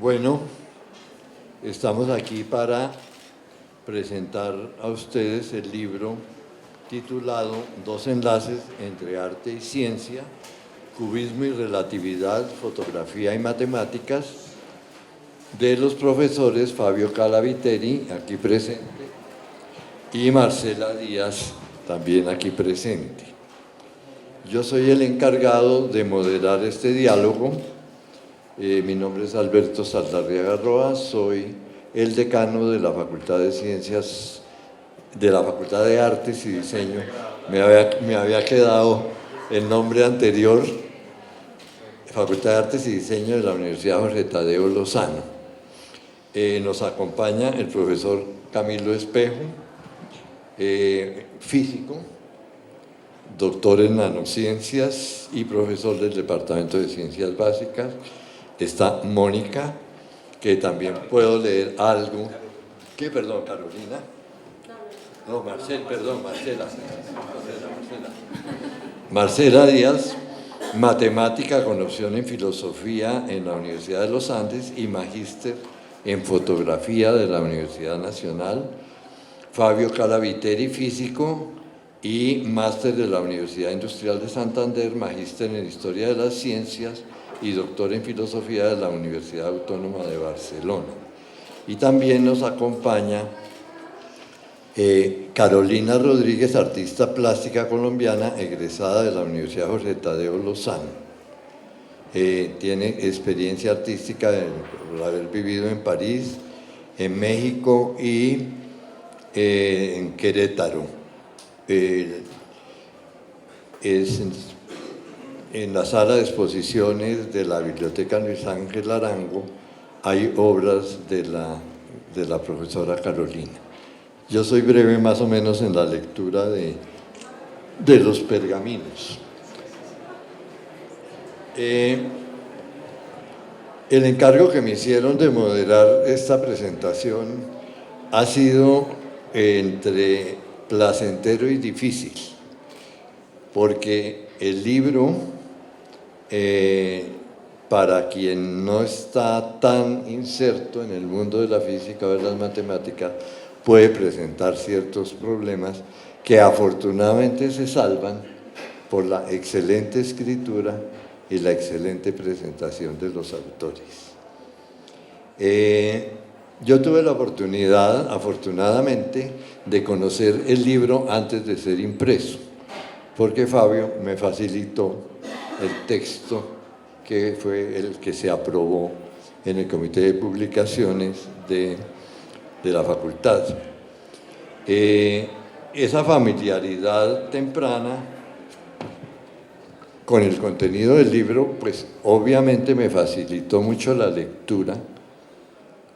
Bueno, estamos aquí para presentar a ustedes el libro titulado Dos enlaces entre arte y ciencia, cubismo y relatividad, fotografía y matemáticas, de los profesores Fabio Calaviteri, aquí presente, y Marcela Díaz, también aquí presente. Yo soy el encargado de moderar este diálogo. Mi nombre es Alberto Saldarriaga Roa, soy el decano de la Facultad de Ciencias, de la Facultad de Artes y Diseño. Me había quedado el nombre anterior, Facultad de Artes y Diseño de la Universidad Jorge Tadeo Lozano. Nos acompaña el profesor Camilo Espejo, físico, doctor en nanociencias y profesor del Departamento de Ciencias Básicas. Está Mónica, que también puedo leer algo. ¿Qué? Perdón, Carolina. No, Marcela. Marcela Díaz, matemática con opción en filosofía en la Universidad de los Andes y magíster en fotografía de la Universidad Nacional. Fabio Calaviteri, físico y máster de la Universidad Industrial de Santander, magíster en historia de las ciencias y doctor en filosofía de la Universidad Autónoma de Barcelona. Y también nos acompaña Carolina Rodríguez, artista plástica colombiana, egresada de la Universidad Jorge Tadeo Lozano. Tiene experiencia artística por haber vivido en París, en México y en Querétaro. Es en la sala de exposiciones de la Biblioteca Luis Ángel Arango hay obras de la profesora Carolina. Yo soy breve más o menos en la lectura de los pergaminos. El encargo que me hicieron de moderar esta presentación ha sido entre placentero y difícil, porque el libro, para quien no está tan inserto en el mundo de la física o de las matemáticas, puede presentar ciertos problemas que afortunadamente se salvan por la excelente escritura y la excelente presentación de los autores. Yo tuve la oportunidad, afortunadamente, de conocer el libro antes de ser impreso, porque Fabio me facilitó el texto que fue el que se aprobó en el Comité de Publicaciones de la facultad. Esa familiaridad temprana con el contenido del libro, pues obviamente me facilitó mucho la lectura,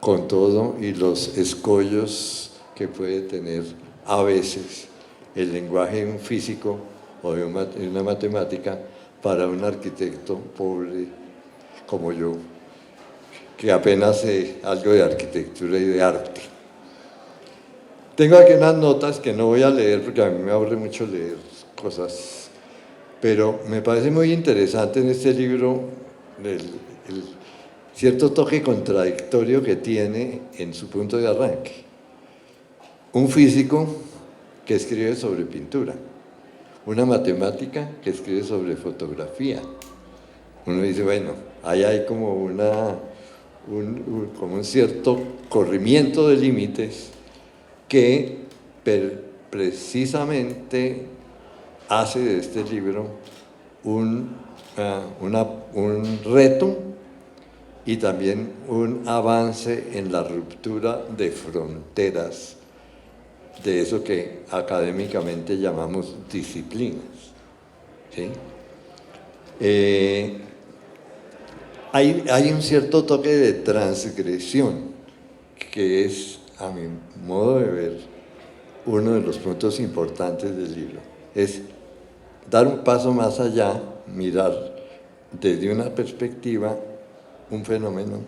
con todo y los escollos que puede tener a veces el lenguaje de un físico o de una matemática para un arquitecto pobre como yo, que apenas sé algo de arquitectura y de arte. Tengo aquí unas notas que no voy a leer porque a mí me aburre mucho leer cosas, pero me parece muy interesante en este libro el cierto toque contradictorio que tiene en su punto de arranque. Un físico que escribe sobre pintura, una matemática que escribe sobre fotografía. Uno dice, bueno, ahí hay como un cierto corrimiento de límites que precisamente hace de este libro un reto y también un avance en la ruptura de fronteras de eso que académicamente llamamos disciplinas. ¿Sí? Hay un cierto toque de transgresión que es, a mi modo de ver, uno de los puntos importantes del libro. Es dar un paso más allá, mirar desde una perspectiva un fenómeno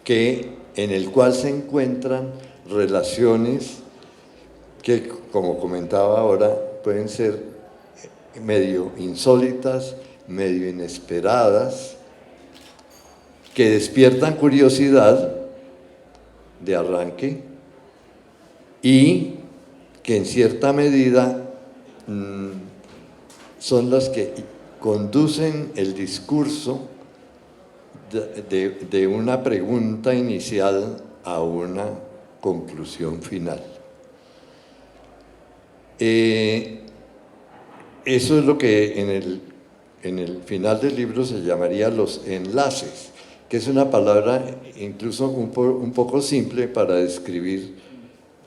en el cual se encuentran relaciones que, como comentaba ahora, pueden ser medio insólitas, medio inesperadas, que despiertan curiosidad de arranque y que en cierta medida son las que conducen el discurso de una pregunta inicial a una conclusión final. Eso es lo que en el final del libro se llamaría los enlaces, que es una palabra incluso un poco simple para describir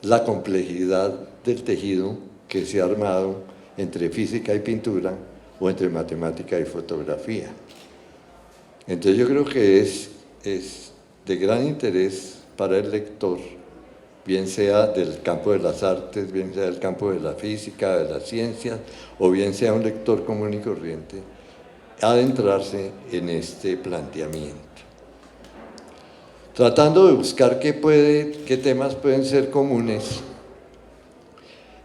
la complejidad del tejido que se ha armado entre física y pintura o entre matemática y fotografía. Entonces yo creo que es de gran interés para el lector, bien sea del campo de las artes, bien sea del campo de la física, de las ciencias, o bien sea un lector común y corriente, adentrarse en este planteamiento. Tratando de buscar qué temas pueden ser comunes,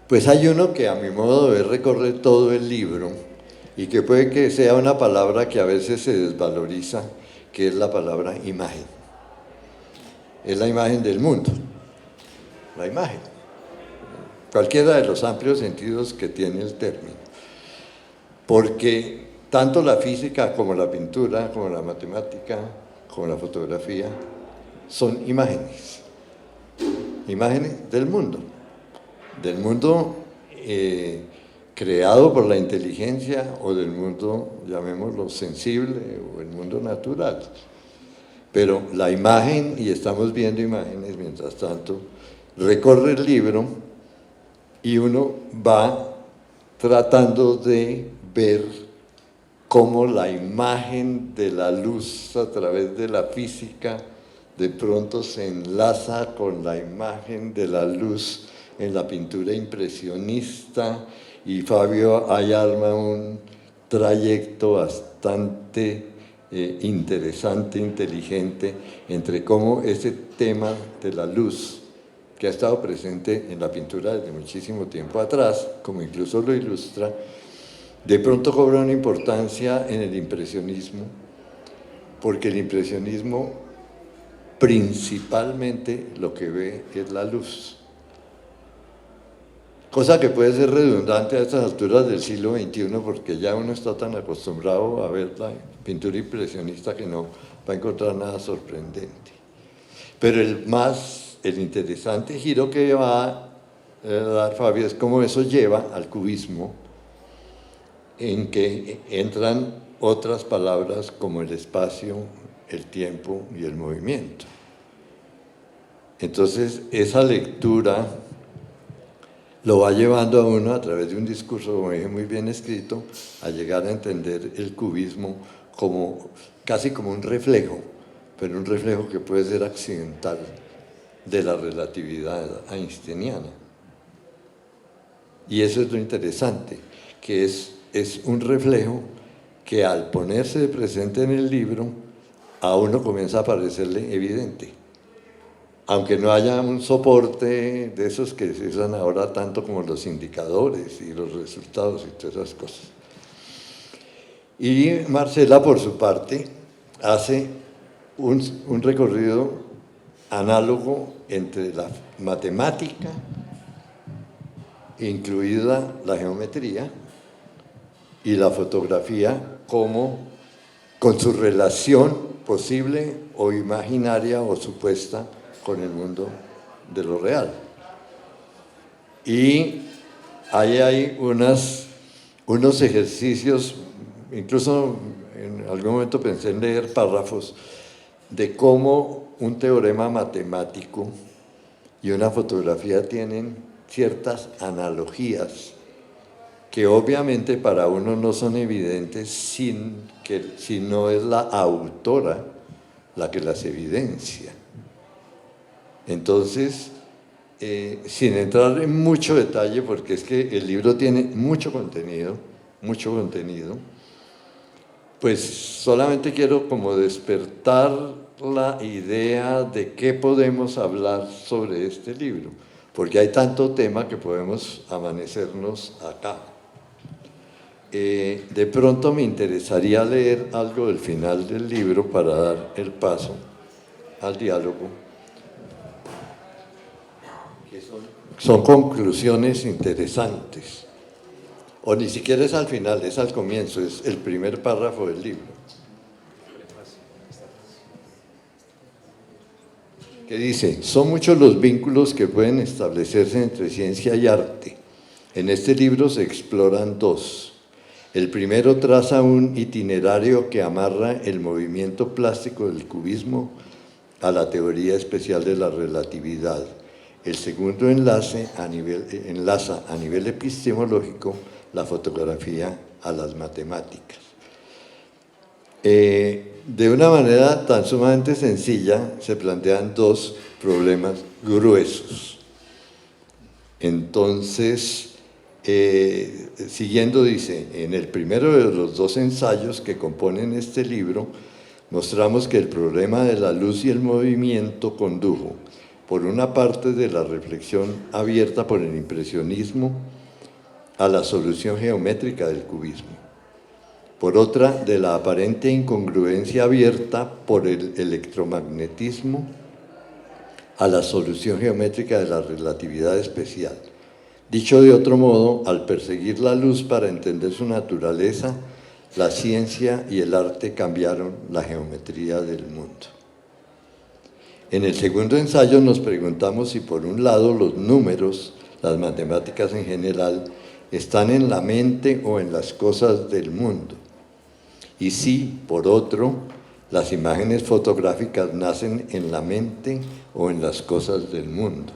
pues hay uno que a mi modo de ver recorre todo el libro y que puede que sea una palabra que a veces se desvaloriza, que es la palabra imagen. Es la imagen del mundo, la imagen, cualquiera de los amplios sentidos que tiene el término, porque tanto la física como la pintura, como la matemática, como la fotografía, son imágenes, imágenes del mundo creado por la inteligencia o del mundo, llamémoslo sensible, o el mundo natural. Pero la imagen, y estamos viendo imágenes mientras tanto, recorre el libro y uno va tratando de ver cómo la imagen de la luz a través de la física de pronto se enlaza con la imagen de la luz en la pintura impresionista, y Fabio ahí arma un trayecto bastante interesante, inteligente, entre cómo ese tema de la luz, que ha estado presente en la pintura desde muchísimo tiempo atrás, como incluso lo ilustra, de pronto cobra una importancia en el impresionismo, porque el impresionismo principalmente lo que ve es la luz. Cosa que puede ser redundante a estas alturas del siglo XXI, porque ya uno está tan acostumbrado a ver la pintura impresionista que no va a encontrar nada sorprendente. Pero el interesante giro que va a dar Fabio es cómo eso lleva al cubismo, en que entran otras palabras como el espacio, el tiempo y el movimiento. Entonces, esa lectura lo va llevando a uno a través de un discurso, como dije, muy bien escrito, a llegar a entender el cubismo casi como un reflejo, pero un reflejo que puede ser accidental de la relatividad einsteiniana. Y eso es lo interesante, que es un reflejo que al ponerse presente en el libro, a uno comienza a parecerle evidente. Aunque no haya un soporte de esos que se usan ahora tanto como los indicadores y los resultados y todas esas cosas. Y Marcela, por su parte, hace un recorrido análogo entre la matemática, incluida la geometría, y la fotografía con su relación posible o imaginaria o supuesta con el mundo de lo real. Y ahí hay unos ejercicios, incluso en algún momento pensé en leer párrafos, de cómo un teorema matemático y una fotografía tienen ciertas analogías que obviamente para uno no son evidentes si no es la autora la que las evidencia. Entonces, sin entrar en mucho detalle, porque es que el libro tiene mucho contenido, pues solamente quiero como despertar la idea de qué podemos hablar sobre este libro, porque hay tanto tema que podemos amanecernos acá. De pronto me interesaría leer algo del final del libro para dar el paso al diálogo, que son conclusiones interesantes, o ni siquiera es al final, es al comienzo, es el primer párrafo del libro, que dice: son muchos los vínculos que pueden establecerse entre ciencia y arte. En este libro se exploran dos. El primero traza un itinerario que amarra el movimiento plástico del cubismo a la teoría especial de la relatividad. El segundo enlaza a nivel epistemológico la fotografía a las matemáticas. De una manera tan sumamente sencilla se plantean dos problemas gruesos. Entonces, siguiendo, dice: en el primero de los dos ensayos que componen este libro, mostramos que el problema de la luz y el movimiento condujo, por una parte, de la reflexión abierta por el impresionismo a la solución geométrica del cubismo. Por otra, de la aparente incongruencia abierta por el electromagnetismo a la solución geométrica de la relatividad especial. Dicho de otro modo, al perseguir la luz para entender su naturaleza, la ciencia y el arte cambiaron la geometría del mundo. En el segundo ensayo nos preguntamos si, por un lado, los números, las matemáticas en general, están en la mente o en las cosas del mundo, y si, por otro, las imágenes fotográficas nacen en la mente o en las cosas del mundo.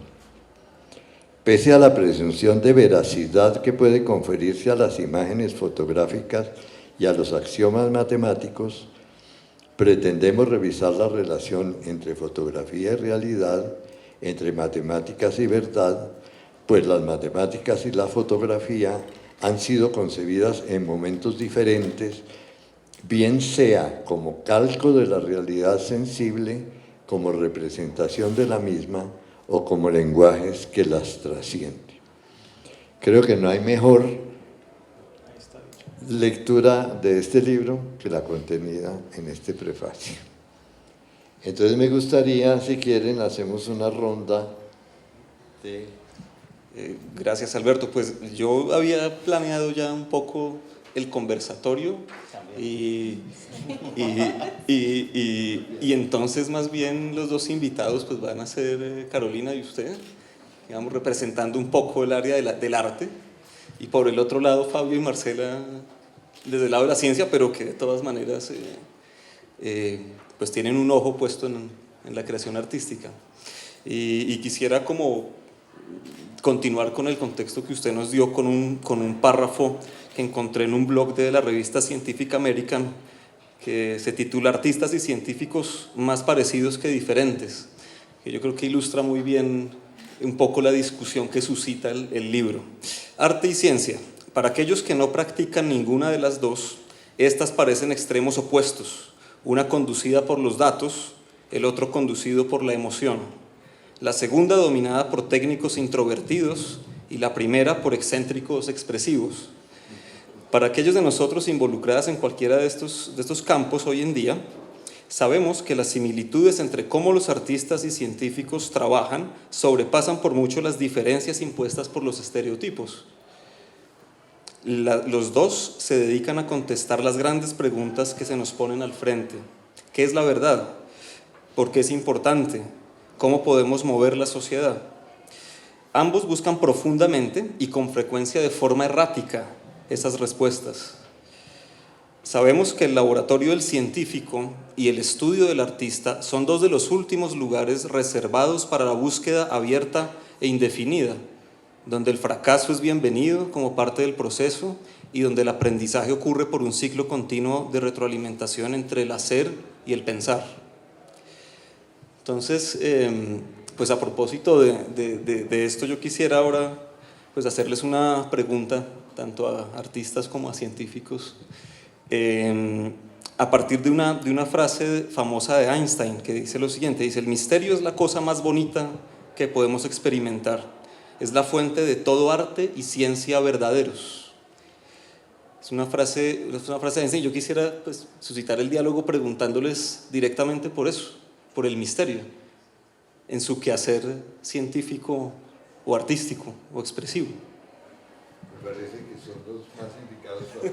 Pese a la presunción de veracidad que puede conferirse a las imágenes fotográficas y a los axiomas matemáticos, pretendemos revisar la relación entre fotografía y realidad, entre matemáticas y verdad, pues las matemáticas y la fotografía han sido concebidas en momentos diferentes, bien sea como calco de la realidad sensible, como representación de la misma o como lenguajes que las trascienden. Creo que no hay mejor lectura de este libro que la contenida en este prefacio. Entonces me gustaría, si quieren, hacemos una ronda de... Gracias, Alberto. Pues yo había planeado ya un poco el conversatorio y entonces más bien los dos invitados pues van a ser Carolina y usted, digamos, representando un poco el área del arte, y por el otro lado Fabio y Marcela desde el lado de la ciencia, pero que de todas maneras pues tienen un ojo puesto en la creación artística. Y quisiera como continuar con el contexto que usted nos dio con un párrafo que encontré en un blog de la revista Scientific American que se titula Artistas y científicos más parecidos que diferentes, que yo creo que ilustra muy bien un poco la discusión que suscita el libro. Arte y ciencia. Para aquellos que no practican ninguna de las dos, estas parecen extremos opuestos, una conducida por los datos, el otro conducido por la emoción. La segunda dominada por técnicos introvertidos y la primera por excéntricos expresivos. Para aquellos de nosotros involucrados en cualquiera de estos campos hoy en día, sabemos que las similitudes entre cómo los artistas y científicos trabajan sobrepasan por mucho las diferencias impuestas por los estereotipos. Los dos se dedican a contestar las grandes preguntas que se nos ponen al frente. ¿Qué es la verdad? ¿Por qué es importante? ¿Cómo podemos mover la sociedad? Ambos buscan profundamente y con frecuencia de forma errática esas respuestas. Sabemos que el laboratorio del científico y el estudio del artista son dos de los últimos lugares reservados para la búsqueda abierta e indefinida, donde el fracaso es bienvenido como parte del proceso y donde el aprendizaje ocurre por un ciclo continuo de retroalimentación entre el hacer y el pensar. Entonces, pues a propósito de esto, yo quisiera ahora pues hacerles una pregunta tanto a artistas como a científicos, a partir de una frase famosa de Einstein que dice lo siguiente, dice: el misterio es la cosa más bonita que podemos experimentar, es la fuente de todo arte y ciencia verdaderos. Es una frase de Einstein. Yo quisiera pues, suscitar el diálogo preguntándoles directamente por eso, por el misterio, en su quehacer científico o artístico o expresivo. Me parece que son los más indicados para...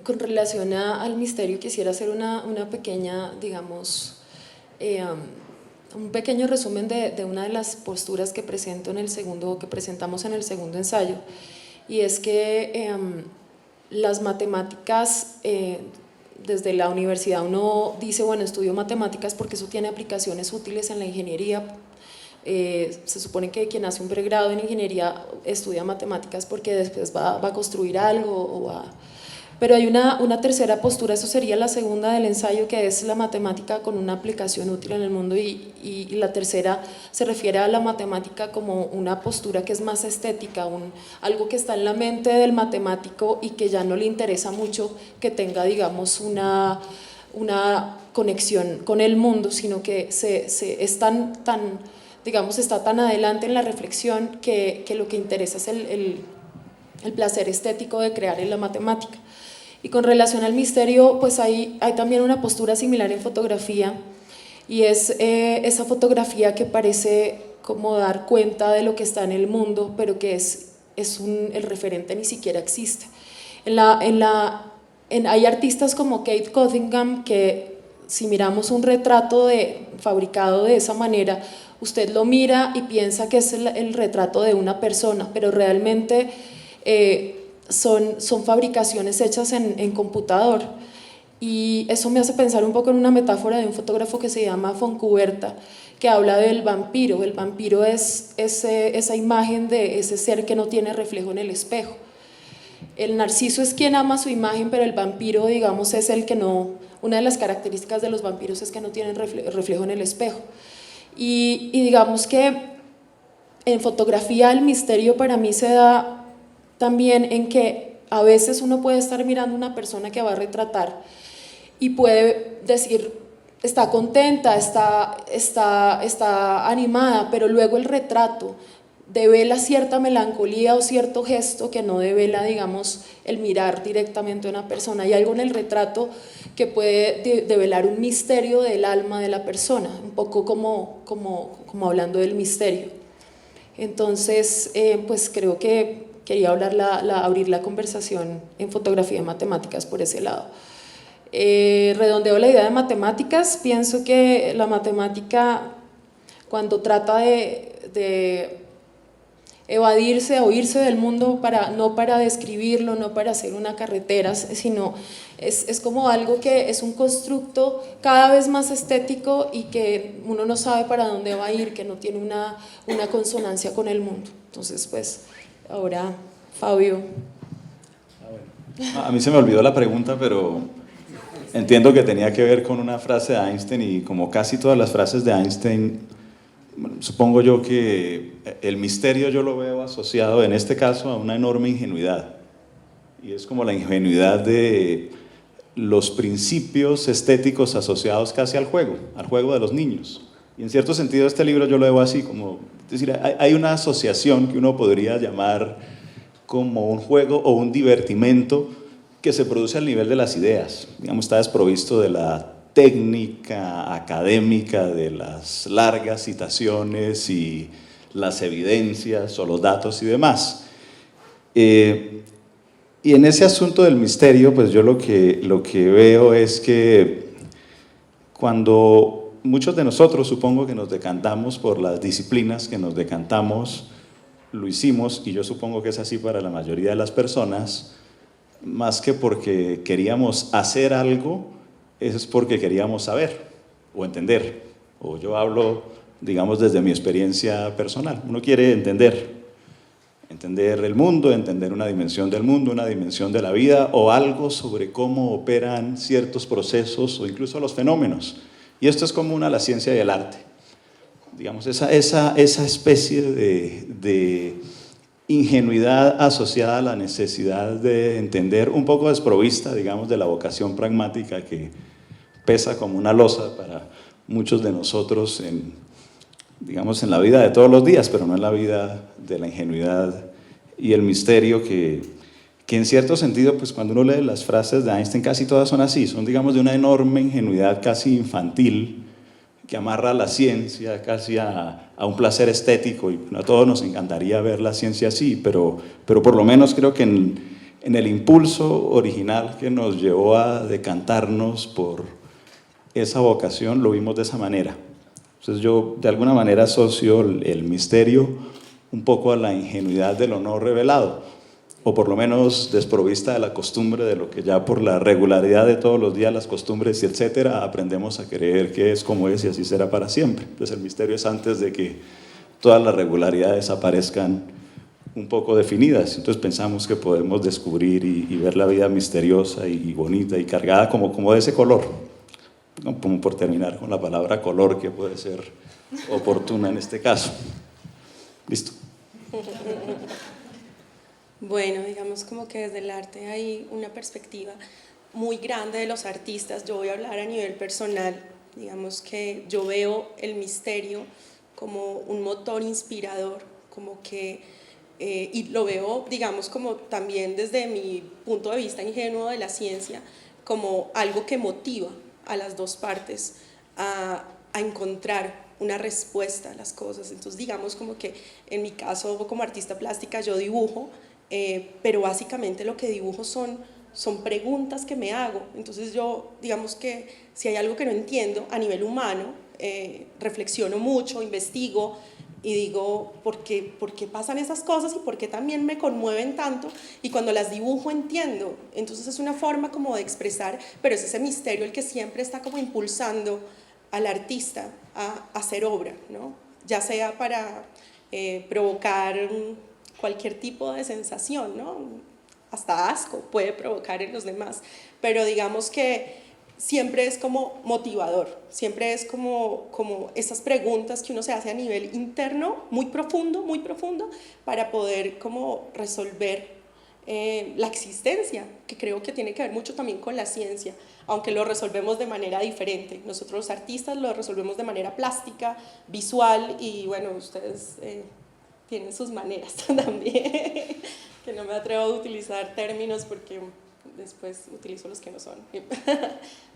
Con relación al misterio, quisiera hacer una pequeña, digamos, un pequeño resumen de una de las posturas que presentamos en el segundo ensayo, y es que las matemáticas, desde la universidad uno dice, bueno, estudio matemáticas porque eso tiene aplicaciones útiles en la ingeniería. Se supone que quien hace un pregrado en ingeniería estudia matemáticas porque después va a construir algo pero hay una tercera postura, eso sería la segunda del ensayo, que es la matemática con una aplicación útil en el mundo, y la tercera se refiere a la matemática como una postura que es más estética, algo que está en la mente del matemático y que ya no le interesa mucho que tenga, digamos, una conexión con el mundo, sino que es digamos, está tan adelante en la reflexión que lo que interesa es el placer estético de crear en la matemática. Y con relación al misterio, pues hay también una postura similar en fotografía, y es esa fotografía que parece como dar cuenta de lo que está en el mundo, pero que el referente ni siquiera existe. Hay artistas como Kate Cunningham que, si miramos un retrato fabricado de esa manera, usted lo mira y piensa que es el retrato de una persona, pero realmente son fabricaciones hechas en computador. Y eso me hace pensar un poco en una metáfora de un fotógrafo que se llama Foncuberta, que habla del vampiro. El vampiro es esa imagen de ese ser que no tiene reflejo en el espejo. El narciso es quien ama su imagen, pero el vampiro, digamos, es el que no. Una de las características de los vampiros es que no tienen reflejo en el espejo. Y digamos que en fotografía el misterio para mí se da también en que a veces uno puede estar mirando a una persona que va a retratar y puede decir, está contenta, está animada, pero luego el retrato devela cierta melancolía o cierto gesto que no devela, digamos, el mirar directamente a una persona. Hay algo en el retrato que puede develar un misterio del alma de la persona, un poco como hablando del misterio. Entonces, pues creo que quería abrir la conversación en fotografía y matemáticas por ese lado. Redondeo la idea de matemáticas. Pienso que la matemática, cuando trata de evadirse o irse del mundo, no para describirlo, no para hacer una carretera, sino es como algo que es un constructo cada vez más estético y que uno no sabe para dónde va a ir, que no tiene una consonancia con el mundo. Entonces, pues, ahora Fabio. A mí se me olvidó la pregunta, pero entiendo que tenía que ver con una frase de Einstein, y como casi todas las frases de Einstein, supongo yo que el misterio yo lo veo asociado en este caso a una enorme ingenuidad, y es como la ingenuidad de los principios estéticos asociados casi al juego de los niños. Y en cierto sentido este libro yo lo veo así, como, es decir, hay una asociación que uno podría llamar como un juego o un divertimento que se produce al nivel de las ideas. Digamos, está desprovisto de la técnica académica, de las largas citaciones y las evidencias o los datos y demás. Y en ese asunto del misterio, pues yo lo que veo es que cuando muchos de nosotros, supongo que nos decantamos por las disciplinas que nos decantamos, lo hicimos, y yo supongo que es así para la mayoría de las personas, más que porque queríamos hacer algo, es porque queríamos saber o entender. O yo hablo, digamos, desde mi experiencia personal. Uno quiere entender el mundo, entender una dimensión del mundo, una dimensión de la vida, o algo sobre cómo operan ciertos procesos o incluso los fenómenos. Y esto es común a la ciencia y el arte. Digamos, esa especie de ingenuidad asociada a la necesidad de entender, un poco desprovista, digamos, de la vocación pragmática que pesa como una losa para muchos de nosotros digamos, en la vida de todos los días, pero no en la vida de la ingenuidad y el misterio que en cierto sentido, pues cuando uno lee las frases de Einstein, casi todas son así, son, digamos, de una enorme ingenuidad casi infantil, que amarra a la ciencia casi a un placer estético, y a todos nos encantaría ver la ciencia así, pero por lo menos creo que en el impulso original que nos llevó a decantarnos por esa vocación, lo vimos de esa manera. Entonces yo de alguna manera asocio el misterio un poco a la ingenuidad de lo no revelado, o por lo menos desprovista de la costumbre de lo que ya por la regularidad de todos los días, las costumbres y etcétera, aprendemos a creer que es como es y así será para siempre. Entonces el misterio es antes de que todas las regularidades aparezcan un poco definidas. Entonces pensamos que podemos descubrir y ver la vida misteriosa y bonita y cargada como de ese color. Como por terminar con la palabra color, que puede ser oportuna en este caso. Listo. Bueno, digamos como que desde el arte hay una perspectiva muy grande de los artistas. Yo voy a hablar a nivel personal. Digamos que yo veo el misterio como un motor inspirador, como que, y lo veo, digamos, como también desde mi punto de vista ingenuo de la ciencia, como algo que motiva a las dos partes a encontrar una respuesta a las cosas. Entonces, digamos como que en mi caso como artista plástica yo dibujo, pero básicamente lo que dibujo son preguntas que me hago. Entonces yo, digamos que si hay algo que no entiendo a nivel humano, reflexiono mucho, investigo y digo, ¿por qué pasan esas cosas y por qué también me conmueven tanto? Y cuando las dibujo entiendo. Entonces es una forma como de expresar, pero es ese misterio el que siempre está como impulsando al artista a hacer obra, ¿no? Ya sea para provocar cualquier tipo de sensación, ¿no? Hasta asco puede provocar en los demás, pero digamos que siempre es como motivador, siempre es como esas preguntas que uno se hace a nivel interno, muy profundo, para poder como resolver la existencia, que creo que tiene que ver mucho también con la ciencia, aunque lo resolvemos de manera diferente. Nosotros los artistas lo resolvemos de manera plástica, visual, y bueno, ustedes tienen sus maneras también, que no me atrevo a utilizar términos porque después utilizo los que no son.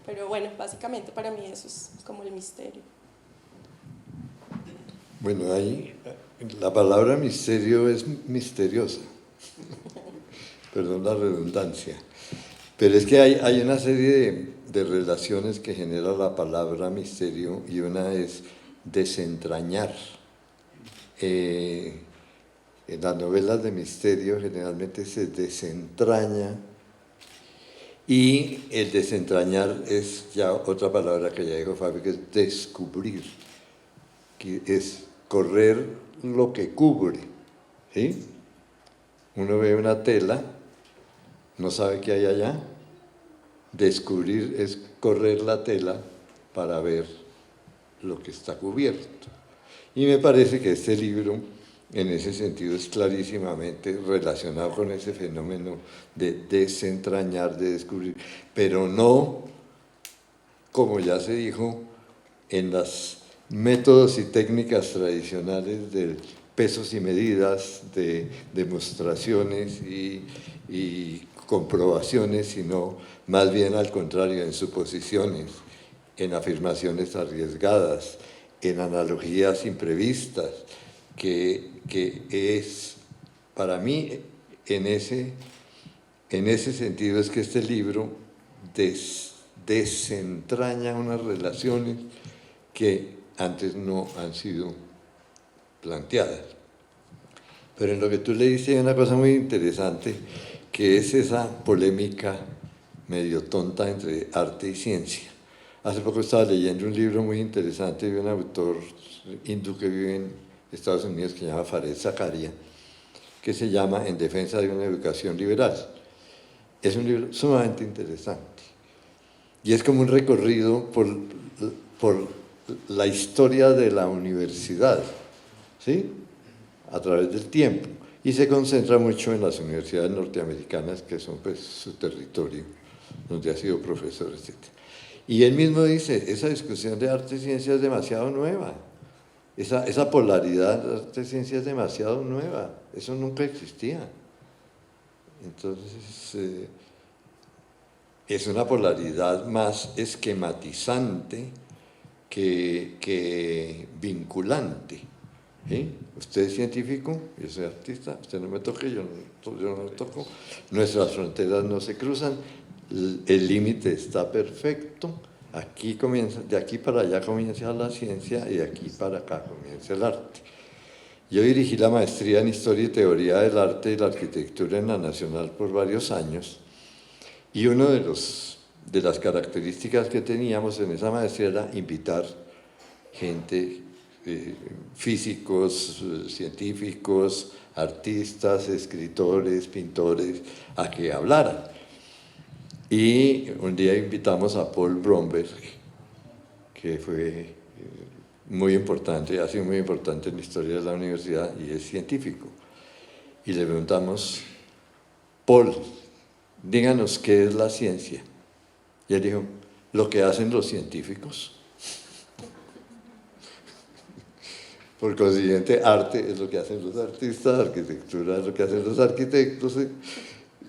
Pero bueno, básicamente para mí eso es como el misterio. Bueno, ahí la palabra misterio es misteriosa, perdón la redundancia, pero es que hay una serie de relaciones que genera la palabra misterio, y una es desentrañar. En las novelas de misterio generalmente se desentraña, y el desentrañar es ya otra palabra que ya dijo Fabio, que es descubrir, que es correr lo que cubre, ¿sí? Uno ve una tela, no sabe qué hay allá, descubrir es correr la tela para ver lo que está cubierto. Y me parece que este libro, en ese sentido, es clarísimamente relacionado con ese fenómeno de desentrañar, de descubrir, pero no, como ya se dijo, en los métodos y técnicas tradicionales de pesos y medidas, de demostraciones y comprobaciones, sino más bien al contrario, en suposiciones, en afirmaciones arriesgadas, en analogías imprevistas, que es, para mí, en ese sentido es que este libro desentraña unas relaciones que antes no han sido planteadas. Pero en lo que tú le dices hay una cosa muy interesante, que es esa polémica medio tonta entre arte y ciencia. Hace poco estaba leyendo un libro muy interesante de un autor hindú que vive en Estados Unidos, que se llama Fareed Zakaria, que se llama En defensa de una educación liberal. Es un libro sumamente interesante y es como un recorrido por la historia de la universidad, ¿sí? A través del tiempo, y se concentra mucho en las universidades norteamericanas, que son pues su territorio, donde ha sido profesor, etc. Y él mismo dice, esa discusión de arte y ciencia es demasiado nueva. esa polaridad de ciencia es demasiado nueva, eso nunca existía. Entonces, es una polaridad más esquematizante que vinculante. ¿Sí? Usted es científico, yo soy artista, usted no me toque, yo no me toco, nuestras fronteras no se cruzan, el límite está perfecto, aquí comienza, de aquí para allá comienza la ciencia y de aquí para acá comienza el arte. Yo dirigí la maestría en Historia y Teoría del Arte y la Arquitectura en la Nacional por varios años, y una de las características que teníamos en esa maestría era invitar gente, físicos, científicos, artistas, escritores, pintores, a que hablaran. Y un día invitamos a Paul Bromberg, que fue muy importante, ha sido muy importante en la historia de la universidad y es científico. Y le preguntamos, Paul, díganos qué es la ciencia. Y él dijo, lo que hacen los científicos. Por consiguiente, arte es lo que hacen los artistas, arquitectura es lo que hacen los arquitectos,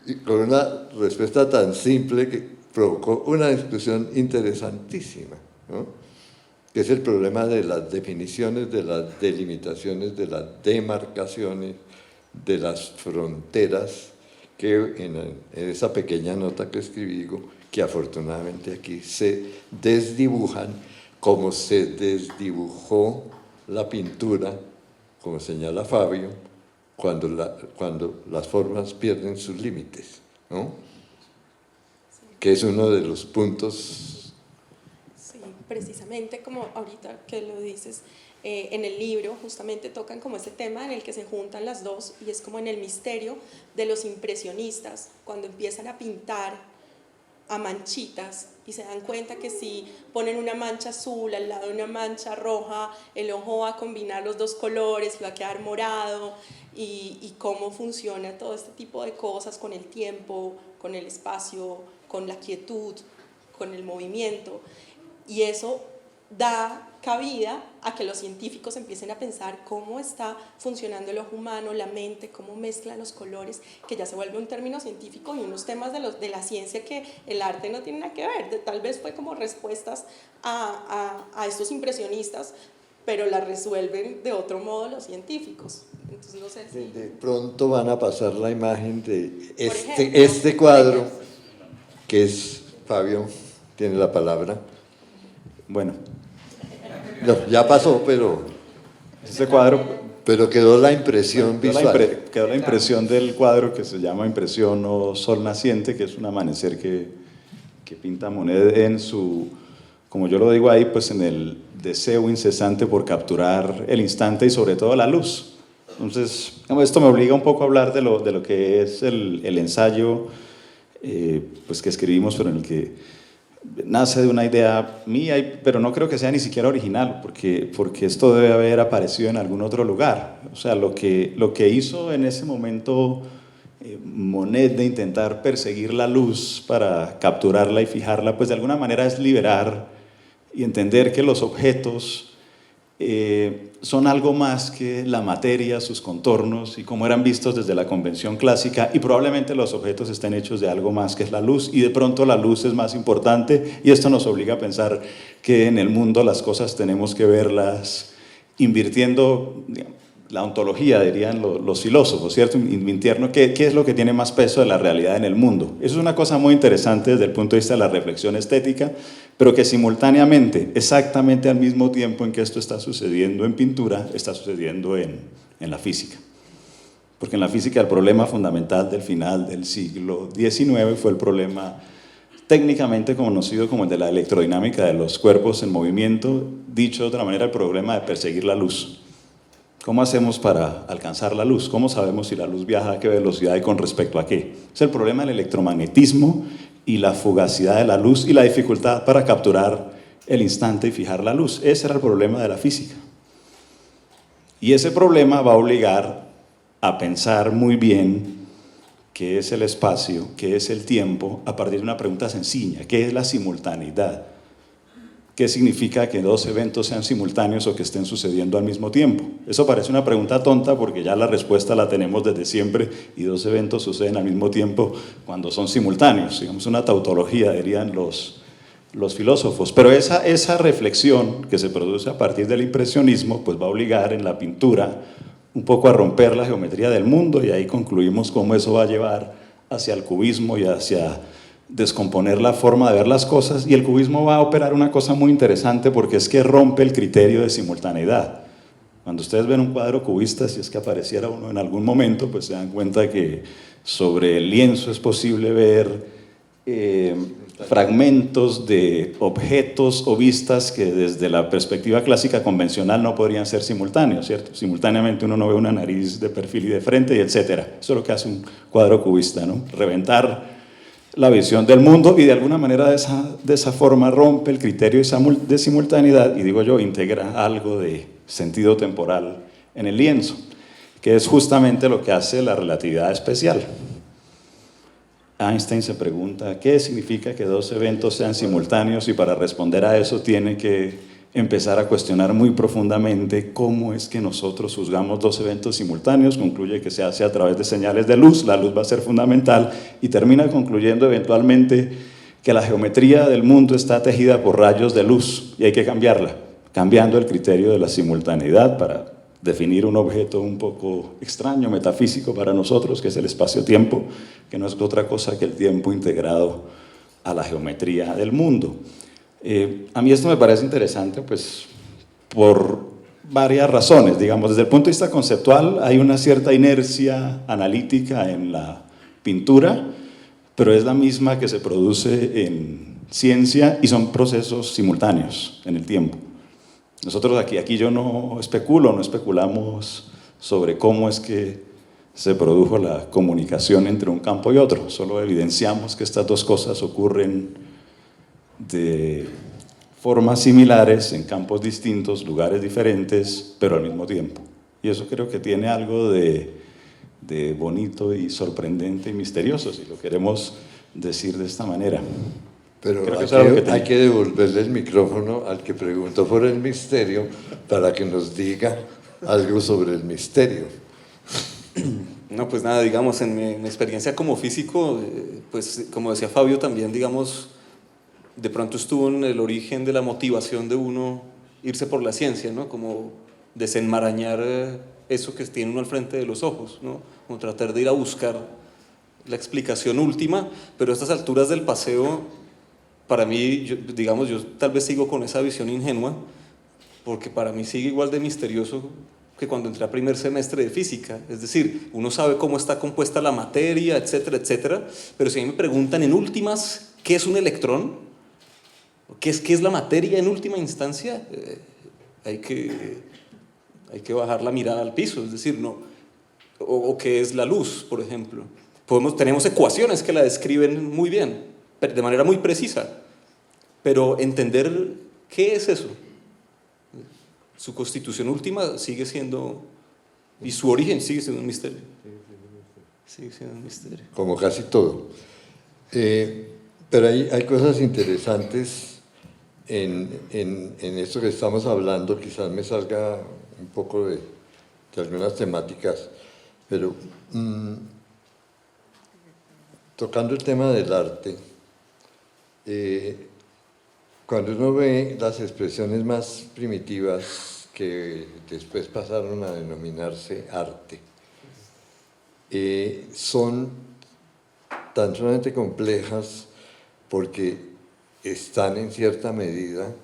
y con una respuesta tan simple que provocó una discusión interesantísima, ¿no? Que es el problema de las definiciones, de las delimitaciones, de las demarcaciones, de las fronteras, que en esa pequeña nota que escribí, que afortunadamente aquí se desdibujan como se desdibujó la pintura, como señala Fabio, cuando las formas pierden sus límites, ¿no? Que es uno de los puntos. Sí, precisamente como ahorita que lo dices, en el libro justamente tocan como ese tema en el que se juntan las dos, y es como en el misterio de los impresionistas, cuando empiezan a pintar a manchitas y se dan cuenta que si ponen una mancha azul al lado de una mancha roja, el ojo va a combinar los dos colores y va a quedar morado, y cómo funciona todo este tipo de cosas con el tiempo, con el espacio, con la quietud, con el movimiento. Y eso da cabida a que los científicos empiecen a pensar cómo está funcionando el ojo humano, la mente, cómo mezcla los colores, que ya se vuelve un término científico y unos temas de la ciencia que el arte no tiene nada que ver. Tal vez fue como respuestas a estos impresionistas, pero la resuelven de otro modo los científicos. Entonces, no sé si... De pronto van a pasar la imagen de ejemplo, este cuadro, que es, Fabio, tiene la palabra. Bueno, No, ya pasó, pero este cuadro... quedó la impresión visual. Quedó la impresión del cuadro que se llama Impresión o Sol Naciente, que es un amanecer que pinta Monet en su, como yo lo digo ahí, pues en el deseo incesante por capturar el instante y sobre todo la luz. Entonces, esto me obliga un poco a hablar de lo que es el ensayo pues que escribimos, pero en el que nace de una idea mía, pero no creo que sea ni siquiera original, porque esto debe haber aparecido en algún otro lugar. O sea, lo que hizo en ese momento Monet de intentar perseguir la luz para capturarla y fijarla, pues de alguna manera es liberar y entender que los objetos son algo más que la materia, sus contornos y cómo eran vistos desde la convención clásica, y probablemente los objetos estén hechos de algo más que es la luz, y de pronto la luz es más importante, y esto nos obliga a pensar que en el mundo las cosas tenemos que verlas invirtiendo, digamos, la ontología, dirían los filósofos, ¿cierto? Invirtiendo qué es lo que tiene más peso de la realidad en el mundo. Eso es una cosa muy interesante desde el punto de vista de la reflexión estética, pero que simultáneamente, exactamente al mismo tiempo en que esto está sucediendo en pintura, está sucediendo en la física. Porque en la física el problema fundamental del final del siglo XIX fue el problema técnicamente conocido como el de la electrodinámica de los cuerpos en movimiento, dicho de otra manera, el problema de perseguir la luz. ¿Cómo hacemos para alcanzar la luz? ¿Cómo sabemos si la luz viaja a qué velocidad y con respecto a qué? Es el problema del electromagnetismo y la fugacidad de la luz y la dificultad para capturar el instante y fijar la luz. Ese era el problema de la física. Y ese problema va a obligar a pensar muy bien qué es el espacio, qué es el tiempo, a partir de una pregunta sencilla: ¿qué es la simultaneidad? ¿qué significa que dos eventos sean simultáneos o que estén sucediendo al mismo tiempo? Eso parece una pregunta tonta porque ya la respuesta la tenemos desde siempre y dos eventos suceden al mismo tiempo cuando son simultáneos. Digamos una tautología, dirían los filósofos. Pero esa reflexión que se produce a partir del impresionismo pues va a obligar en la pintura un poco a romper la geometría del mundo y ahí concluimos cómo eso va a llevar hacia el cubismo y hacia descomponer la forma de ver las cosas, y el cubismo va a operar una cosa muy interesante porque es que rompe el criterio de simultaneidad. Cuando ustedes ven un cuadro cubista, si es que apareciera uno en algún momento, pues se dan cuenta que sobre el lienzo es posible ver fragmentos de objetos o vistas que desde la perspectiva clásica convencional no podrían ser simultáneos, ¿cierto? Simultáneamente uno no ve una nariz de perfil y de frente, y etcétera. Eso es lo que hace un cuadro cubista, ¿no? Reventar la visión del mundo y de alguna manera de esa forma rompe el criterio de simultaneidad y digo yo, integra algo de sentido temporal en el lienzo, que es justamente lo que hace la relatividad especial. Einstein se pregunta, ¿qué significa que dos eventos sean simultáneos? Y para responder a eso tiene que empezar a cuestionar muy profundamente cómo es que nosotros juzgamos dos eventos simultáneos. Concluye que se hace a través de señales de luz, la luz va a ser fundamental, y termina concluyendo eventualmente que la geometría del mundo está tejida por rayos de luz y hay que cambiarla, cambiando el criterio de la simultaneidad para definir un objeto un poco extraño, metafísico para nosotros, que es el espacio-tiempo, que no es otra cosa que el tiempo integrado a la geometría del mundo. A mí esto me parece interesante, pues, por varias razones. Digamos, desde el punto de vista conceptual hay una cierta inercia analítica en la pintura, pero es la misma que se produce en ciencia y son procesos simultáneos en el tiempo. Nosotros aquí yo no especulamos sobre cómo es que se produjo la comunicación entre un campo y otro, solo evidenciamos que estas dos cosas ocurren de formas similares en campos distintos, lugares diferentes, pero al mismo tiempo. Y eso creo que tiene algo de bonito y sorprendente y misterioso, si lo queremos decir de esta manera. Pero que hay que devolverle el micrófono al que preguntó por el misterio para que nos diga algo sobre el misterio. No, pues nada, digamos, en mi experiencia como físico, pues como decía Fabio también, digamos, de pronto estuvo en el origen de la motivación de uno irse por la ciencia, ¿no? Como desenmarañar eso que tiene uno al frente de los ojos, ¿no? Como tratar de ir a buscar la explicación última, pero a estas alturas del paseo, para mí, yo tal vez sigo con esa visión ingenua, porque para mí sigue igual de misterioso que cuando entré a primer semestre de física. Es decir, uno sabe cómo está compuesta la materia, etcétera, etcétera, pero si a mí me preguntan en últimas, ¿qué es un electrón? ¿Qué es la materia en última instancia? Hay que bajar la mirada al piso, es decir, no, o qué es la luz, por ejemplo. Tenemos ecuaciones que la describen muy bien, de manera muy precisa, pero entender qué es eso, su constitución última sigue siendo, y su origen sigue siendo un misterio. Sigue siendo un misterio. Como casi todo. Pero hay cosas interesantes en esto que estamos hablando. Quizás me salga un poco de algunas temáticas, pero tocando el tema del arte, cuando uno ve las expresiones más primitivas que después pasaron a denominarse arte, son tan sumamente complejas porque están en cierta medida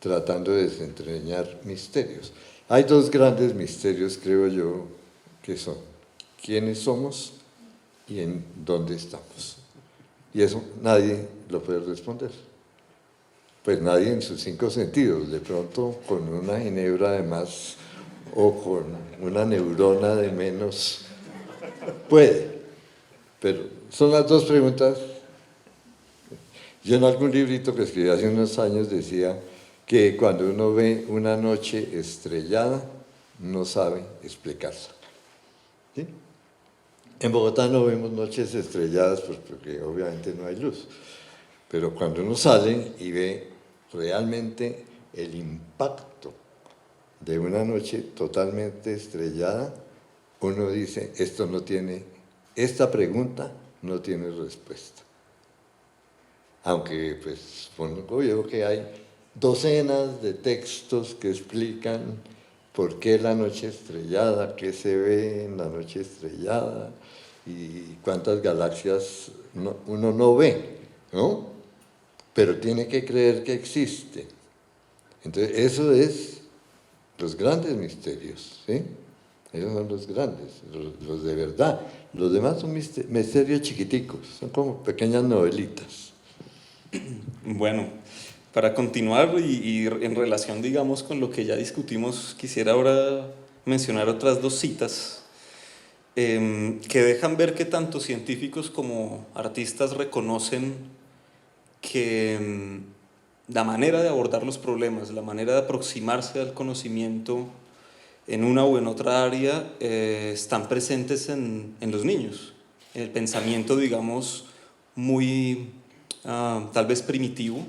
tratando de desentrañar misterios. Hay dos grandes misterios, creo yo, que son quiénes somos y en dónde estamos. Y eso nadie lo puede responder. Pues nadie en sus 5 sentidos, de pronto con una ginebra de más o con una neurona de menos, puede. Pero son las dos preguntas. Yo en algún librito que escribí hace unos años decía que cuando uno ve una noche estrellada, no sabe explicarla. ¿Sí? En Bogotá no vemos noches estrelladas pues porque obviamente no hay luz. Pero cuando uno sale y ve realmente el impacto de una noche totalmente estrellada, uno dice, esta pregunta no tiene respuesta. Aunque pues supongo yo que hay docenas de textos que explican por qué la noche estrellada, qué se ve en la noche estrellada y cuántas galaxias uno no ve, ¿no? Pero tiene que creer que existe. Entonces, eso es los grandes misterios, ¿sí? Esos son los grandes, los de verdad. Los demás son misterios chiquiticos, son como pequeñas novelitas. Bueno, para continuar y en relación, digamos, con lo que ya discutimos, quisiera ahora mencionar otras dos citas que dejan ver que tanto científicos como artistas reconocen que la manera de abordar los problemas, la manera de aproximarse al conocimiento en una o en otra área están presentes en los niños, en el pensamiento, digamos, muy tal vez primitivo.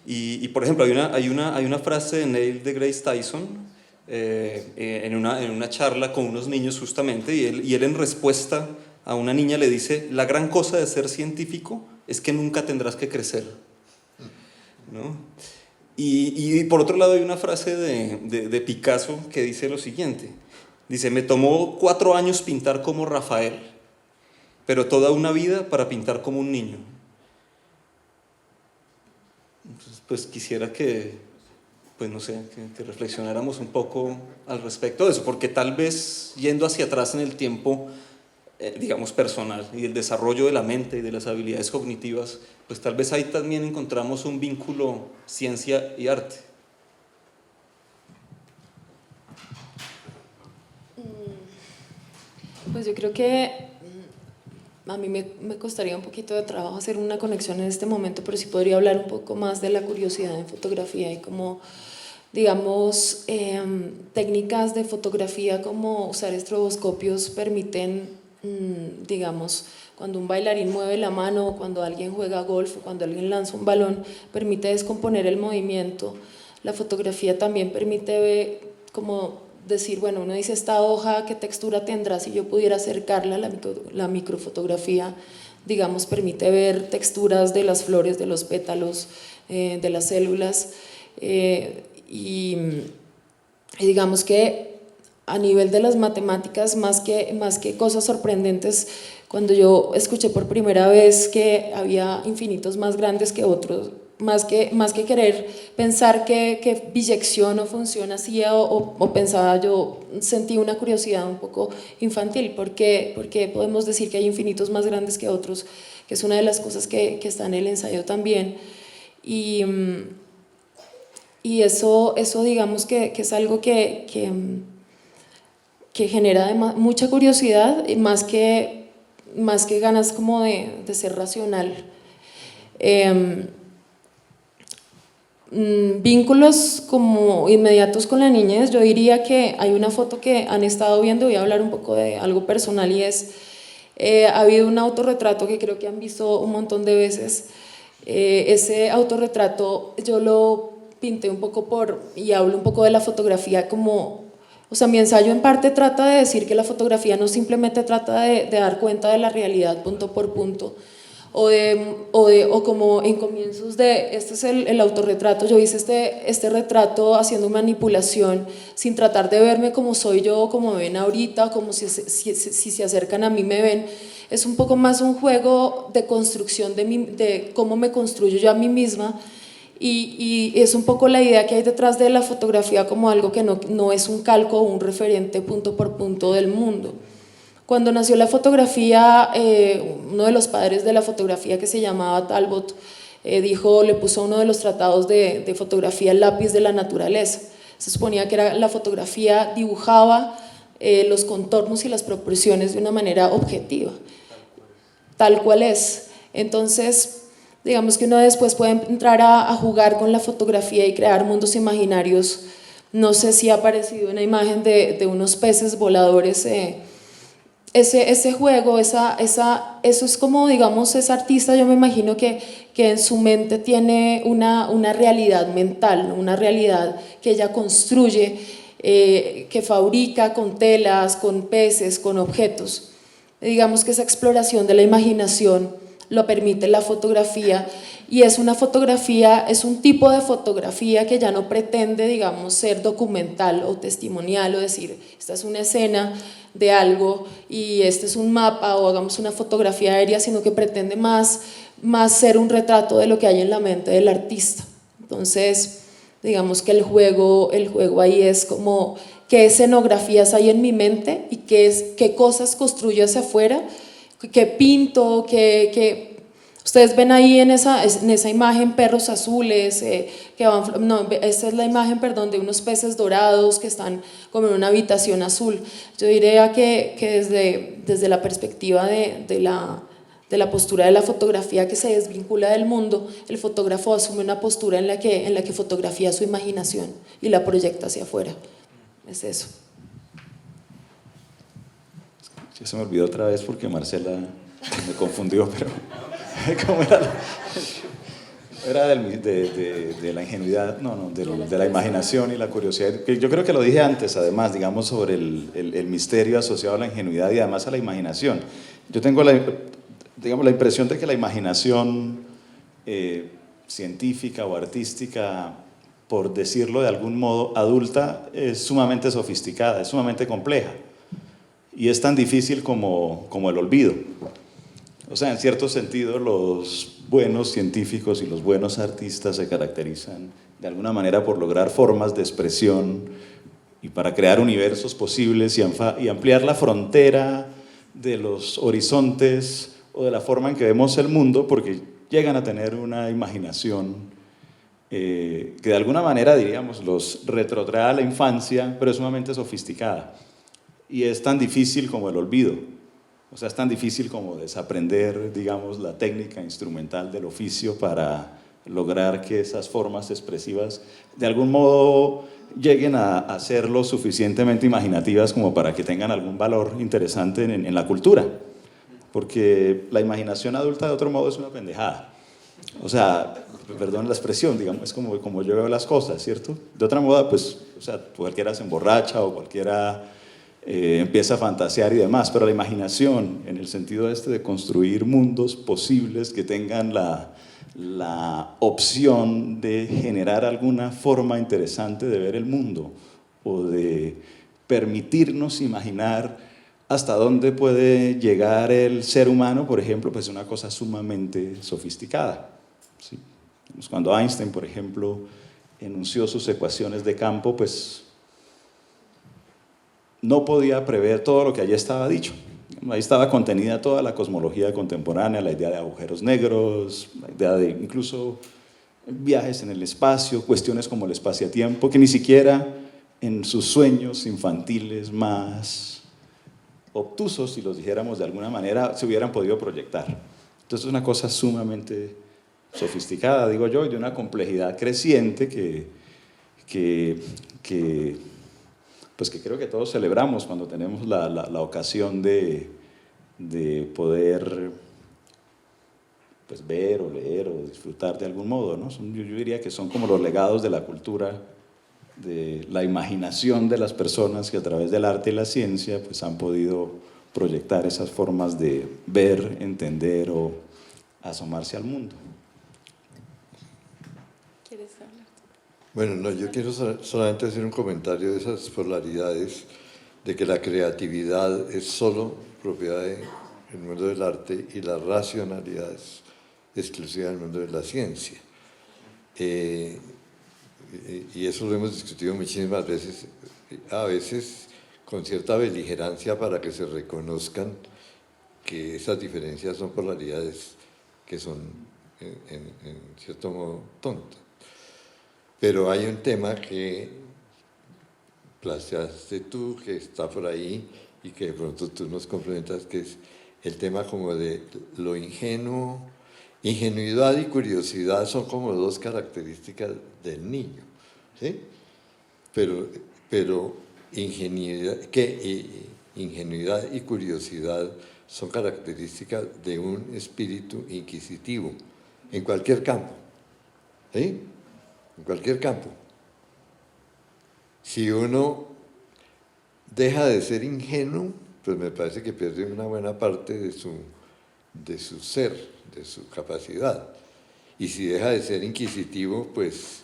Y por ejemplo, hay una frase de Neil deGrasse Tyson en una charla con unos niños justamente, y él en respuesta a una niña le dice: la gran cosa de ser científico es que nunca tendrás que crecer, ¿no? Y por otro lado hay una frase de Picasso que dice lo siguiente, dice: me tomó 4 años pintar como Rafael, pero toda una vida para pintar como un niño. Entonces, pues quisiera que, pues no sé, que reflexionáramos un poco al respecto de eso, porque tal vez yendo hacia atrás en el tiempo, digamos personal, y el desarrollo de la mente y de las habilidades cognitivas, pues tal vez ahí también encontramos un vínculo ciencia y arte. Pues yo creo que a mí me costaría un poquito de trabajo hacer una conexión en este momento, pero sí podría hablar un poco más de la curiosidad en fotografía y cómo, digamos, técnicas de fotografía como usar estroboscopios permiten, digamos, cuando un bailarín mueve la mano, cuando alguien juega golf, cuando alguien lanza un balón, permite descomponer el movimiento. La fotografía también permite ver, como decir, bueno, uno dice, esta hoja, ¿qué textura tendrá? Si yo pudiera acercarla, la microfotografía, digamos, permite ver texturas de las flores, de los pétalos, de las células, y digamos que a nivel de las matemáticas, más que cosas sorprendentes, cuando yo escuché por primera vez que había infinitos más grandes que otros, más que querer pensar que biyección no funciona así o pensaba, yo sentí una curiosidad un poco infantil, porque podemos decir que hay infinitos más grandes que otros, que es una de las cosas que está en el ensayo también, y eso digamos que es algo que genera mucha curiosidad, más que ganas como de ser racional. Vínculos como inmediatos con la niñez, yo diría que hay una foto que han estado viendo, voy a hablar un poco de algo personal, y es, ha habido un autorretrato que creo que han visto un montón de veces. Ese autorretrato yo lo pinté un poco y hablo un poco de la fotografía como, o sea, mi ensayo en parte trata de decir que la fotografía no simplemente trata de dar cuenta de la realidad punto por punto, o como en comienzos de, este es el autorretrato, yo hice este retrato haciendo manipulación sin tratar de verme como soy yo, como me ven ahorita, como si se acercan a mí me ven. Es un poco más un juego de construcción de cómo me construyo yo a mí misma, y es un poco la idea que hay detrás de la fotografía como algo que no es un calco o un referente punto por punto del mundo. Cuando nació la fotografía, uno de los padres de la fotografía, que se llamaba Talbot, le puso a uno de los tratados de fotografía el lápiz de la naturaleza. Se suponía que la fotografía dibujaba los contornos y las proporciones de una manera objetiva, tal cual es. Entonces, digamos que uno después puede entrar a jugar con la fotografía y crear mundos imaginarios. No sé si ha aparecido una imagen de unos peces voladores ese juego, eso es como, digamos, ese artista, yo me imagino que en su mente tiene una realidad mental, ¿no? Una realidad que ella construye, que fabrica con telas, con peces, con objetos. Digamos que esa exploración de la imaginación lo permite la fotografía, y es una fotografía, es un tipo de fotografía que ya no pretende, digamos, ser documental o testimonial, o decir, esta es una escena de algo y este es un mapa, o hagamos una fotografía aérea, sino que pretende más ser un retrato de lo que hay en la mente del artista. Entonces, digamos que el juego ahí es como qué escenografías hay en mi mente y qué cosas construyo hacia afuera, qué pinto, ustedes ven ahí en esa imagen perros azules, esta es la imagen, perdón, de unos peces dorados que están como en una habitación azul. Yo diría que desde la perspectiva de la postura de la fotografía que se desvincula del mundo, el fotógrafo asume una postura en la que fotografía su imaginación y la proyecta hacia afuera. Es eso. Ya se me olvidó otra vez porque Marcela me confundió, pero ¿cómo era? Era de la ingenuidad, de la imaginación y la curiosidad. Yo creo que lo dije antes, además, digamos, sobre el misterio asociado a la ingenuidad y además a la imaginación. Yo tengo la impresión de que la imaginación científica o artística, por decirlo de algún modo, adulta, es sumamente sofisticada, es sumamente compleja. Y es tan difícil como el olvido. O sea, en cierto sentido, los buenos científicos y los buenos artistas se caracterizan de alguna manera por lograr formas de expresión y para crear universos posibles y ampliar la frontera de los horizontes o de la forma en que vemos el mundo, porque llegan a tener una imaginación que de alguna manera, diríamos, los retrotrae a la infancia, pero es sumamente sofisticada. Y es tan difícil como el olvido. O sea, es tan difícil como desaprender, digamos, la técnica instrumental del oficio para lograr que esas formas expresivas de algún modo lleguen a ser lo suficientemente imaginativas como para que tengan algún valor interesante en la cultura. Porque la imaginación adulta de otro modo es una pendejada. O sea, perdón la expresión, digamos, es como yo veo las cosas, ¿cierto? De otra moda, pues, o sea, cualquiera se emborracha o cualquiera empieza a fantasear y demás, pero la imaginación, en el sentido de construir mundos posibles que tengan la opción de generar alguna forma interesante de ver el mundo o de permitirnos imaginar hasta dónde puede llegar el ser humano, por ejemplo, pues es una cosa sumamente sofisticada. ¿Sí? Cuando Einstein, por ejemplo, enunció sus ecuaciones de campo, pues no podía prever todo lo que allí estaba dicho. Ahí estaba contenida toda la cosmología contemporánea, la idea de agujeros negros, la idea de incluso viajes en el espacio, cuestiones como el espacio-tiempo, que ni siquiera en sus sueños infantiles más obtusos, si los dijéramos de alguna manera, se hubieran podido proyectar. Entonces es una cosa sumamente sofisticada, digo yo, y de una complejidad creciente que creo que todos celebramos cuando tenemos la ocasión de poder pues, ver o leer o disfrutar de algún modo, ¿no? Yo diría que son como los legados de la cultura, de la imaginación de las personas que a través del arte y la ciencia pues, han podido proyectar esas formas de ver, entender o asomarse al mundo. ¿Quieres hablar? Bueno, no, yo quiero solamente hacer un comentario de esas polaridades, de que la creatividad es solo propiedad del mundo del arte y la racionalidad es exclusiva del mundo de la ciencia. Y eso lo hemos discutido muchísimas veces, a veces con cierta beligerancia para que se reconozcan que esas diferencias son polaridades que son en cierto modo tontas. Pero hay un tema que planteaste tú, que está por ahí y que de pronto tú nos complementas, que es el tema como de lo ingenuo. Ingenuidad y curiosidad son como dos características del niño, ¿sí? Pero ingenuidad, ingenuidad y curiosidad son características de un espíritu inquisitivo, en cualquier campo, ¿sí? En cualquier campo. Si uno deja de ser ingenuo, pues me parece que pierde una buena parte de su ser, de su capacidad. Y si deja de ser inquisitivo, pues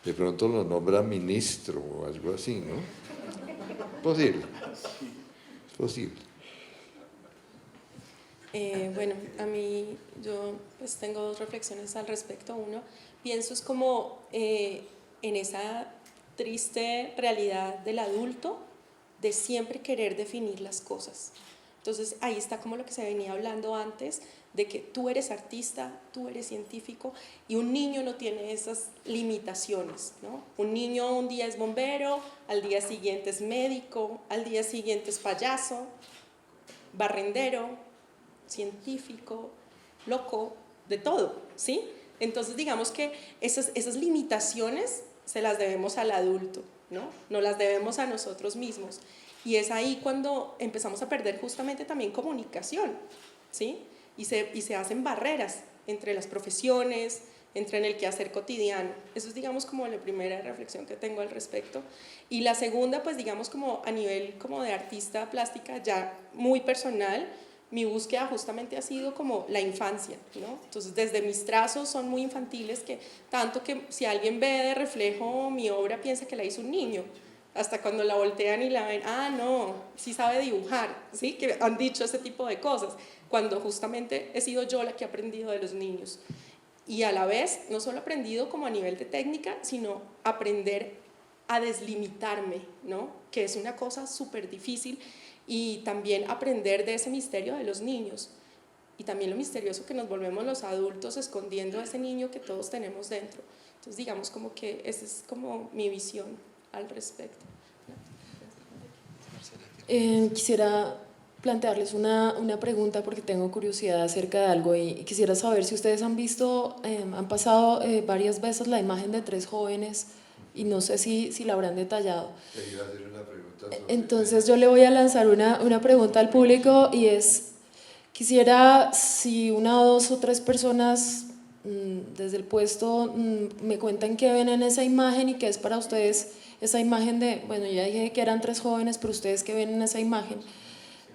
de pronto lo nombra ministro o algo así, ¿no? Posible. Es posible. Bueno, a mí yo pues tengo dos reflexiones al respecto. Uno, pienso es como en esa triste realidad del adulto de siempre querer definir las cosas. Entonces ahí está como lo que se venía hablando antes, de que tú eres artista, tú eres científico, y un niño no tiene esas limitaciones, ¿no? Un niño un día es bombero, al día siguiente es médico, al día siguiente es payaso, barrendero, científico, loco, de todo, ¿sí? Entonces digamos que esas limitaciones se las debemos al adulto, ¿no? No las debemos a nosotros mismos. Y es ahí cuando empezamos a perder justamente también comunicación, ¿sí? Y se hacen barreras entre las profesiones, entre en el quehacer cotidiano. Eso es, digamos, como la primera reflexión que tengo al respecto. Y la segunda, pues, digamos, como a nivel como de artista plástica, ya muy personal, mi búsqueda justamente ha sido como la infancia, ¿no? Entonces, desde mis trazos son muy infantiles, que tanto que si alguien ve de reflejo mi obra piensa que la hizo un niño, hasta cuando la voltean y la ven, ah, no, sí sabe dibujar, ¿sí? Que han dicho ese tipo de cosas, cuando justamente he sido yo la que he aprendido de los niños. Y a la vez, no solo he aprendido como a nivel de técnica, sino aprender a deslimitarme, ¿no? Que es una cosa súper difícil, y también aprender de ese misterio de los niños, y también lo misterioso que nos volvemos los adultos escondiendo a ese niño que todos tenemos dentro. Entonces digamos como que esa es como mi visión al respecto. Quisiera plantearles una pregunta porque tengo curiosidad acerca de algo y quisiera saber si ustedes han visto, han pasado varias veces la imagen de tres jóvenes y no sé si la habrán detallado. Te iba a hacer una pregunta sobre Entonces yo le voy a lanzar una pregunta al público y es, quisiera si una, dos o tres personas desde el puesto me cuentan qué ven en esa imagen y qué es para ustedes esa imagen de, bueno, ya dije que eran tres jóvenes, pero ustedes qué ven en esa imagen,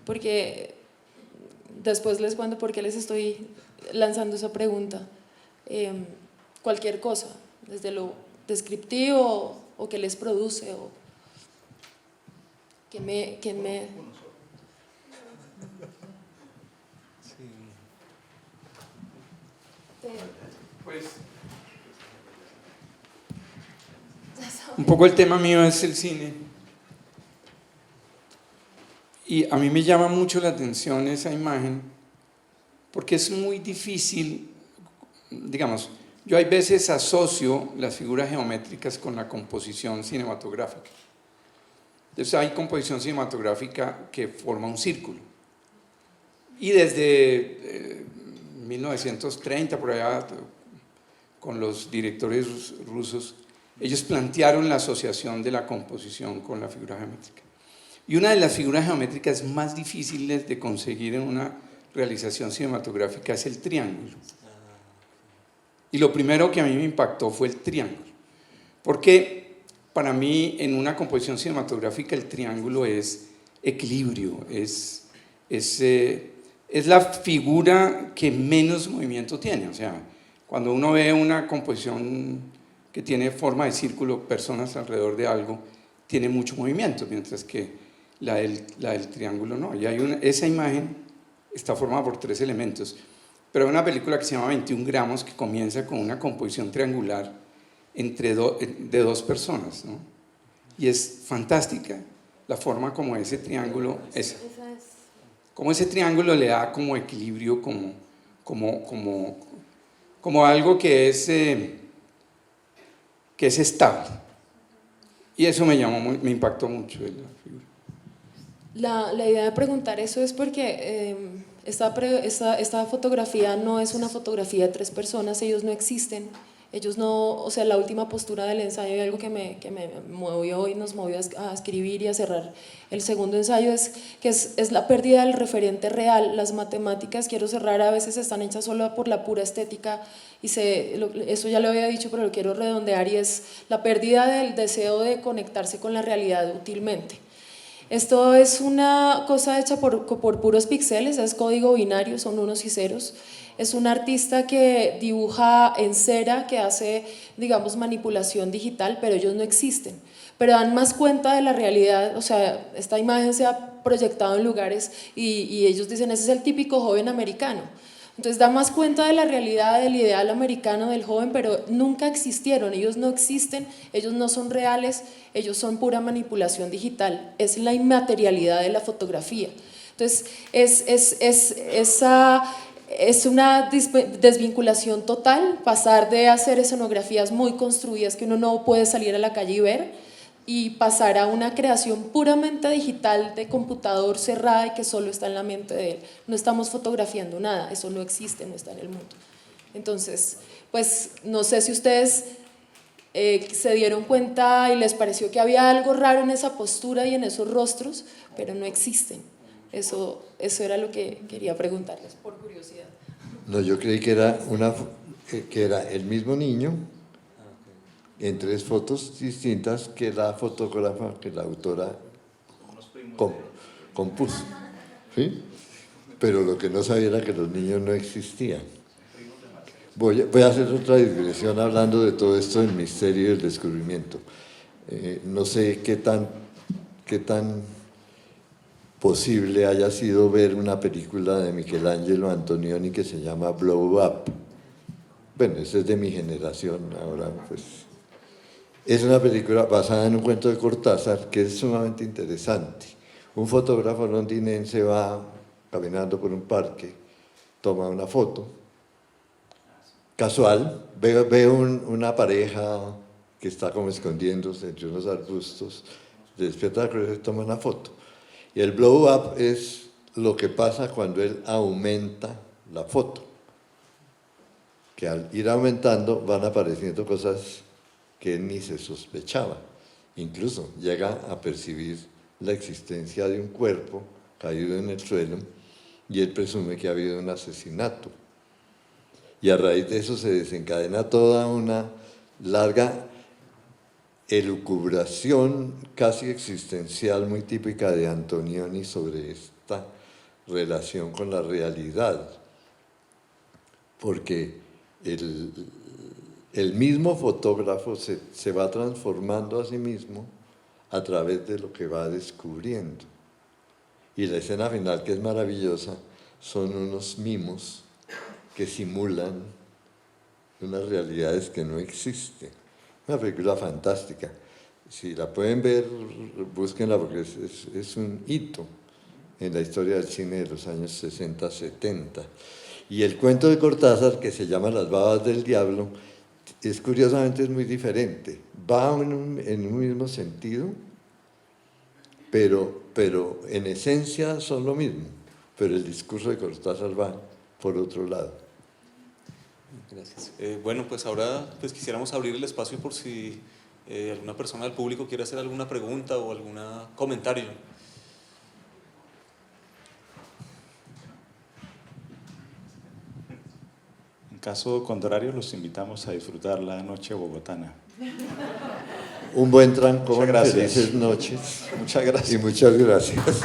porque después les cuento por qué les estoy lanzando esa pregunta. Cualquier cosa, desde lo descriptivo o qué les produce o quién me Pues, un poco el tema mío es el cine y a mí me llama mucho la atención esa imagen porque es muy difícil, digamos, yo hay veces asocio las figuras geométricas con la composición cinematográfica. Entonces hay composición cinematográfica que forma un círculo y desde 1930 por allá con los directores rusos, ellos plantearon la asociación de la composición con la figura geométrica. Y una de las figuras geométricas más difíciles de conseguir en una realización cinematográfica es el triángulo. Y lo primero que a mí me impactó fue el triángulo, porque para mí en una composición cinematográfica el triángulo es equilibrio, es la figura que menos movimiento tiene. O sea, cuando uno ve una composición que tiene forma de círculo, personas alrededor de algo, tiene mucho movimiento, mientras que la del triángulo no. Y esa imagen está formada por tres elementos. Pero hay una película que se llama 21 gramos que comienza con una composición triangular de dos personas, ¿no? Y es fantástica la forma como ese triángulo como ese triángulo le da como equilibrio, como algo que es estable. Y eso me impactó mucho de la figura. La idea de preguntar eso es porque esta fotografía no es una fotografía de tres personas, ellos no existen Ellos no, o sea, la última postura del ensayo y algo que me movió y nos movió a escribir y a cerrar el segundo ensayo es que es la pérdida del referente real. Las matemáticas, quiero cerrar, a veces están hechas solo por la pura estética y eso ya lo había dicho, pero lo quiero redondear, y es la pérdida del deseo de conectarse con la realidad útilmente. Esto es una cosa hecha por puros píxeles, es código binario, son unos y ceros. Es un artista que dibuja en cera, que hace, digamos, manipulación digital, pero ellos no existen. Pero dan más cuenta de la realidad, o sea, esta imagen se ha proyectado en lugares y ellos dicen, ese es el típico joven americano. Entonces da más cuenta de la realidad, del ideal americano del joven, pero nunca existieron, ellos no existen, ellos no son reales, ellos son pura manipulación digital, es la inmaterialidad de la fotografía. Entonces es una desvinculación total, pasar de hacer escenografías muy construidas que uno no puede salir a la calle y ver, y pasar a una creación puramente digital de computador cerrada y que solo está en la mente de él. No estamos fotografiando nada, eso no existe, no está en el mundo. Entonces, pues no sé si ustedes se dieron cuenta y les pareció que había algo raro en esa postura y en esos rostros, pero no existen. Eso era lo que quería preguntarles, por curiosidad. No, yo creí que era el mismo niño en 3 fotos distintas que la fotógrafa, que la autora compuso. ¿Sí? Pero lo que no sabía era que los niños no existían. Voy a hacer otra digresión hablando de todo esto del misterio y el descubrimiento. No sé qué tan posible haya sido ver una película de Michelangelo Antonioni que se llama Blow Up. Bueno, esa es de mi generación, ahora pues... Es una película basada en un cuento de Cortázar que es sumamente interesante. Un fotógrafo londinense va caminando por un parque, toma una foto, casual, ve una pareja que está como escondiéndose entre unos arbustos, despierta la curiosidad y toma una foto. Y el blow up es lo que pasa cuando él aumenta la foto, que al ir aumentando van apareciendo cosas que él ni se sospechaba. Incluso llega a percibir la existencia de un cuerpo caído en el suelo y él presume que ha habido un asesinato. Y a raíz de eso se desencadena toda una larga elucubración casi existencial muy típica de Antonioni sobre esta relación con la realidad. Porque el mismo fotógrafo se va transformando a sí mismo a través de lo que va descubriendo. Y la escena final, que es maravillosa, son unos mimos que simulan unas realidades que no existen. Una película fantástica. Si la pueden ver, búsquenla porque es un hito en la historia del cine de los años 60, 70. Y el cuento de Cortázar, que se llama Las babas del diablo, curiosamente es muy diferente. Va en un mismo sentido, pero en esencia son lo mismo. Pero el discurso de Cortázar va por otro lado. Gracias. Bueno, pues ahora pues quisiéramos abrir el espacio por si alguna persona del público quiere hacer alguna pregunta o algún comentario. En caso contrario, los invitamos a disfrutar la noche bogotana. Un buen trancón, muchas gracias. felices noches. Muchas gracias. Y muchas gracias.